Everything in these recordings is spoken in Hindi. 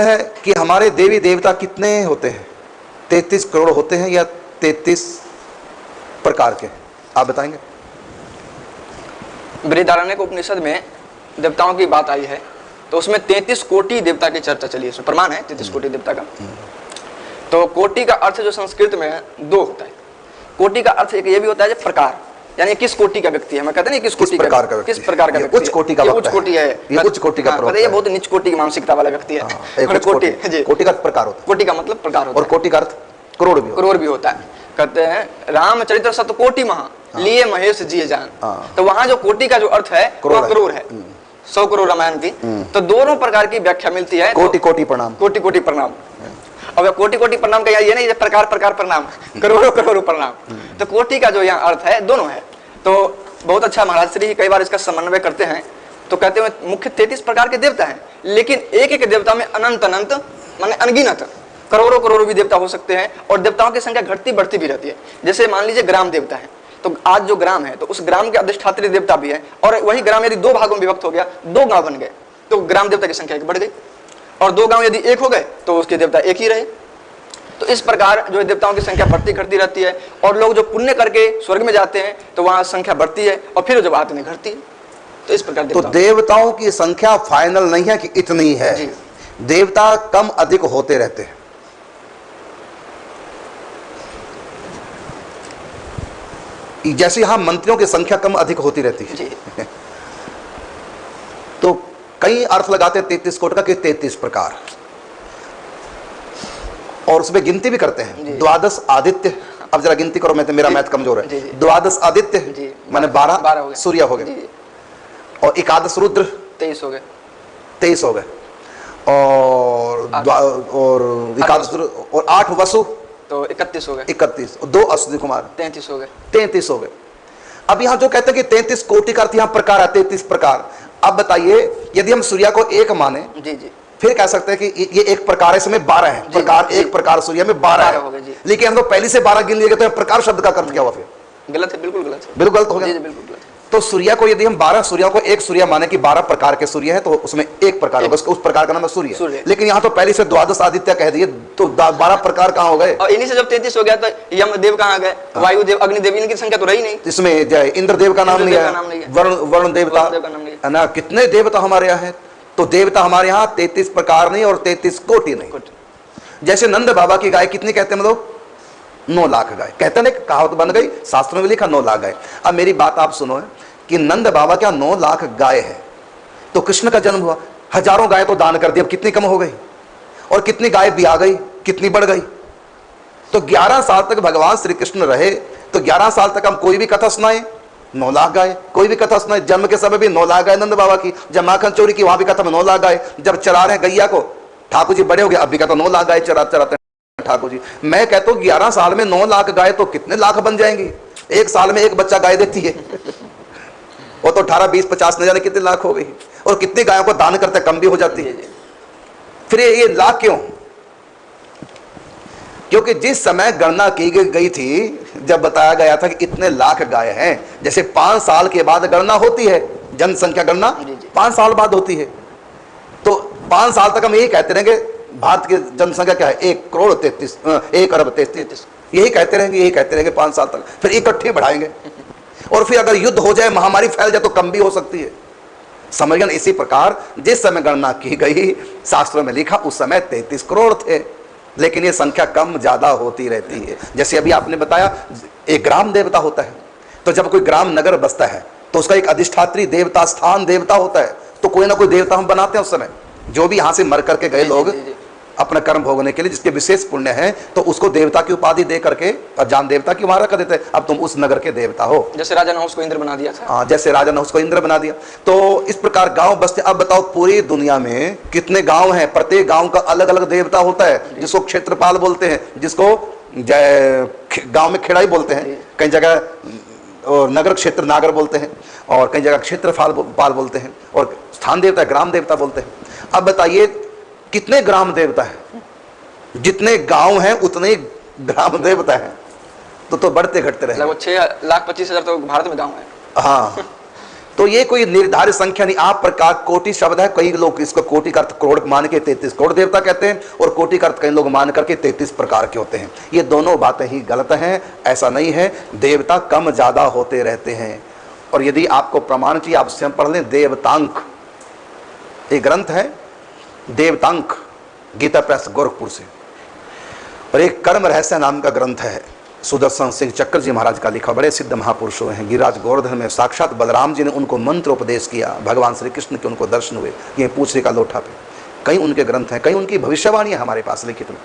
है कि हमारे देवी देवता कितने होते हैं? 33 करोड़ होते हैं या 33 प्रकार के? आप बताएंगे। बृहदारण्यक उपनिषद में देवताओं की बात आई है, तो उसमें 33 कोटि देवता की चर्चा चली है, उसमें प्रमाण है 33 कोटि देवता का। तो कोटि का अर्थ जो संस्कृत में दो होता है। कोटि का अर्थ एक ये भी होता है प्रकार, यानी किस कोटि का व्यक्ति है। मैं कहते हैं किस कोटि का, किस प्रकार का व्यक्ति, उच्च कोटि का, उच्च कोटि है, ये उच्च कोटि का, ये बहुत नीच कोटि की मानसिकता वाला व्यक्ति है। कोटि का प्रकार होता है, कोटि का मतलब प्रकार होता है, और कोटि का अर्थ करोड़ भी होता है। कहते हैं रामचरित्र शतकोटि महा लिए महेश जिए जान, तो वहां जो कोटि का जो अर्थ है वो करोड़ है, 100 करोड़ रामायण की। तो दोनों प्रकार की व्याख्या मिलती है। कोटि कोटि प्रणाम, कोटि कोटि प्रणाम। अब कोटि कोटि प्रणाम का ये नहीं प्रकार प्रकार प्रणाम, करोड़ों करोड़ों प्रणाम। तो कोटि का जो यहाँ अर्थ है दोनों है। तो बहुत अच्छा महाराज श्री कई बार इसका समन्वय करते हैं। तो कहते हैं मुख्य 33 प्रकार के देवता हैं, लेकिन एक एक देवता में अनंत अनंत माने अनगिनत करोड़ों करोड़ों भी देवता हो सकते हैं, और देवताओं की संख्या घटती बढ़ती भी रहती है। जैसे मान लीजिए ग्राम देवता है, तो आज जो ग्राम है तो उस ग्राम के अधिष्ठात्री देवता भी है, और वही ग्राम यदि 2 भागों में विभक्त हो गया, 2 गांव बन गए, तो ग्राम देवता की संख्या बढ़ गई। और 2 गांव यदि एक हो गए तो उसके देवता एक ही रहे। तो इस प्रकार जो देवताओं की संख्या बढ़ती घटती रहती है, और लोग जो पुण्य करके स्वर्ग में जाते हैं तो वहां संख्या बढ़ती है, और फिर जब आते हैं घटती है। तो इस प्रकार तो देवताओं की संख्या फाइनल नहीं है कि इतनी है, देवता कम अधिक होते रहते हैं। जैसे यहां मंत्रियों की संख्या कम अधिक होती रहती है। तो कई अर्थ लगाते हैं 33 कोटि का कि 33 प्रकार, और उसमें गिनती भी करते हैं। 12 आदित्य, अब जरा गिनती करो, मैं तो मेरा मैथ कमजोर है। 12 आदित्य माने 12 सूर्य हो गए, और 11 रुद्र 23 हो गए, 23 हो गए, और 8 वसु तो 31 हो गए, 31, और 2 अश्विनी कुमार 33 हो गए, 33 हो गए। अब यहाँ जो कहते हैं कि 33 कोटि का अर्थ यहाँ प्रकार है, 33 प्रकार। अब बताइए यदि हम सूर्य को एक माने, फिर कह सकते हैं कि ये एक प्रकार है, इसमें 12 है प्रकार, एक प्रकार सूर्य में 12 है, लेकिन हम तो पहले से 12 गिन लिए, तो प्रकार शब्द का अर्थ क्या हुआ? फिर गलत है, बिल्कुल गलत है, बिल्कुल गलत हो गया। बिल्कुल गलत। तो सूर्य को यदि हम 12 सूर्यों को एक सूर्य माने कि 12 प्रकार के सूर्य है, तो उसमें एक प्रकार होगा, उस प्रकार का नाम है सूर्य। लेकिन यहाँ तो पहले से 12 आदित्य कह दिए, तो 12 प्रकार कहाँ हो गए? और इन्हीं से जब 33 हो गया तो यमदेव कहाँ गए, वायुदेव, अग्निदेव, इनकी संख्या तो रही नहीं। इसमें इंद्रदेव का नाम नहीं है, वरुण देवता है ना, कितने देवता हमारे यहाँ है। तो देवता हमारे यहाँ 33 प्रकार नहीं और 33 कोटि नहीं। जैसे नंद बाबा की गाय कितनी कहते हैं, मतलब 9 लाख गाय कहते हैं, कहावत बन गई, शास्त्रों में लिखा 9 लाख गाय। अब मेरी बात आप सुनो है कि नंद बाबा क्या 9 लाख गाय है, तो कृष्ण का जन्म हुआ, हजारों गाय तो दान कर दी, अब कितनी कम हो गई, और कितनी गाय भी आ गई, कितनी बढ़ गई। तो 11 साल तक भगवान श्री कृष्ण रहे, तो 11 साल तक हम कोई भी कथा सुनाए, 9 लाख गाय, कोई भी कथा सुनाए। जन्म के समय भी 9 लाख गाय नंद बाबा की, जब माखन चोरी की वहां भी कथा में 9 लाख गाय, जब चरा रहे गैया को ठाकुर जी बड़े हो गए, अब भी कहता 9 लाख गाय चराते हैं ठाकुर जी। मैं कहता हूँ 11 साल में 9 लाख गाय तो कितने लाख बन जाएंगी, एक साल में एक बच्चा गाय देती है, वो तो 18, 20, 50 न जाने कितने लाख हो गई, और कितनी गायों को दान करते कम भी हो जाती है। फिर ये लाख क्यों? क्योंकि जिस समय गणना की गई थी, जब बताया गया था कि इतने लाख गाय हैं, जैसे 5 साल के बाद गणना होती है, जनसंख्या गणना 5 साल बाद होती है, तो 5 साल तक हम यही कहते रहेंगे भारत की जनसंख्या क्या है, 1 करोड़ 33, 1 अरब 33, यही कहते रहेंगे 5 साल तक। फिर इकट्ठे बढ़ाएंगे, और फिर अगर युद्ध हो जाए, महामारी फैल जाए, तो कम भी हो सकती है, समझ गए। इसी प्रकार जिस समय गणना की गई, शास्त्रों में लिखा उस समय 33 करोड़ थे, लेकिन ये संख्या कम ज्यादा होती रहती है। जैसे अभी आपने बताया एक ग्राम देवता होता है, तो जब कोई ग्राम नगर बसता है तो उसका एक अधिष्ठात्री देवता, स्थान देवता होता है, तो कोई ना कोई देवता हम बनाते हैं उस समय। जो भी यहाँ से मर करके गए लोग अपना कर्म भोगने के लिए, जिसके विशेष पुण्य है, तो उसको देवता की उपाधि दे करके और जान देवता की वहां रख देते हैं, अब तुम उस नगर के देवता हो। जैसे राजा नहुस को इंद्र बना दिया था। हाँ, जैसे राजा नहुस को इंद्र बना दिया। तो इस प्रकार गांव बसते। अब बताओ पूरी दुनिया में कितने गांव हैं, प्रत्येक गांव का अलग अलग देवता होता है, जिसको क्षेत्रपाल बोलते हैं, जिसको गांव में खेड़ाई बोलते हैं, कई जगह और नगर क्षेत्र नागर बोलते हैं, और कई जगह क्षेत्रपाल बोलते हैं, और स्थान देवता ग्राम देवता बोलते हैं। अब बताइए कितने ग्राम देवता है, जितने गांव हैं उतने ग्राम देवता हैं, तो बढ़ते घटते रहे। लगभग 6,25,000 तो भारत में गांव है। हाँ, तो ये कोई निर्धारित संख्या नहीं। आप प्रकार कोटि शब्द है, कई लोग इसको कोटि का अर्थ करोड़ मान के 33 करोड़ देवता कहते हैं, और कोटि का अर्थ कई लोग मान करके 33 प्रकार के होते हैं। ये दोनों बातें ही गलत हैं। ऐसा नहीं है, देवता कम ज्यादा होते रहते हैं। और यदि आपको प्रमाण चाहिए, आप स्वयं पढ़ लें देवतांक, एक ग्रंथ है देवतांक, गीता प्रेस गोरखपुर से। और एक कर्म रहस्य नाम का ग्रंथ है, सुदर्शन सिंह चक्र जी महाराज का लिखा, बड़े सिद्ध महापुरुष हुए हैं। गिरिराज गोवर्धन में साक्षात बलराम जी ने उनको मंत्र उपदेश किया, भगवान श्री कृष्ण के उनको दर्शन हुए, ये पूछने का लोटा पे। कई उनके ग्रंथ हैं, कई उनकी भविष्यवाणी है हमारे पास लिखित में।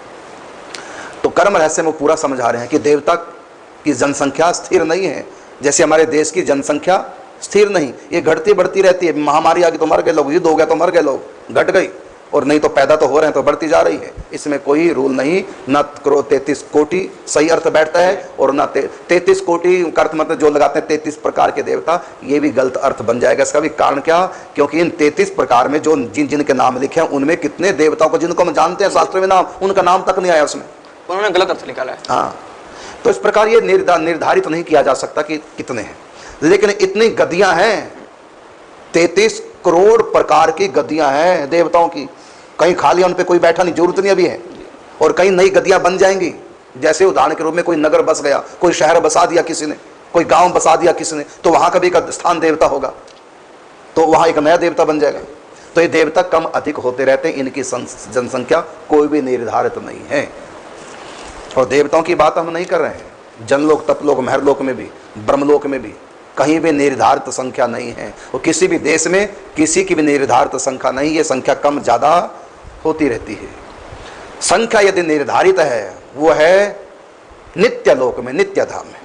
तो कर्म रहस्य में पूरा समझा रहे हैं कि देवता की जनसंख्या स्थिर नहीं है, जैसे हमारे देश की जनसंख्या स्थिर नहीं, ये घटती बढ़ती रहती है। महामारी आ गई तो मर गए लोग, युद्ध हो गया तो मर गए लोग, घट गई, और नहीं तो पैदा तो हो रहे हैं तो बढ़ती जा रही है। इसमें कोई रूल नहीं। न करो 33 कोटि सही अर्थ बैठता है, और न 33 कोटि का अर्थ मतलब जो लगाते हैं 33 प्रकार के देवता, ये भी गलत अर्थ बन जाएगा। इसका भी कारण क्या, क्योंकि इन 33 प्रकार में जो जिनके नाम लिखे हैं उनमें कितने देवताओं को जिनको हम जानते हैं शास्त्र में नाम, उनका नाम तक नहीं आया उसमें, उन्होंने गलत अर्थ निकाला है। हाँ, तो इस प्रकार ये निर्धारित नहीं किया जा सकता कि कितने हैं। लेकिन इतनी गद्दियां हैं, 33 करोड़ प्रकार की गद्दियां हैं देवताओं की। कहीं खाली उन पे कोई बैठा नहीं, जरूरत नहीं अभी है, और कहीं नई गद्दियां बन जाएंगी। जैसे उदाहरण के रूप में कोई नगर बस गया, कोई शहर बसा दिया किसी ने, कोई गांव बसा दिया किसी ने, तो वहां का भी एक स्थान देवता होगा, तो वहां एक नया देवता बन जाएगा। तो ये देवता कम अधिक होते रहते हैं, इनकी जनसंख्या कोई भी निर्धारित नहीं है। और देवताओं की बात हम नहीं कर रहे हैं, जनलोक, तपलोक, महरलोक में भी, ब्रह्मलोक में भी कहीं भी निर्धारित संख्या नहीं है। और किसी भी देश में किसी की भी निर्धारित संख्या नहीं, ये संख्या कम ज्यादा होती रहती है। संख्या यदि निर्धारित है वो है नित्य लोक में, नित्य धाम में।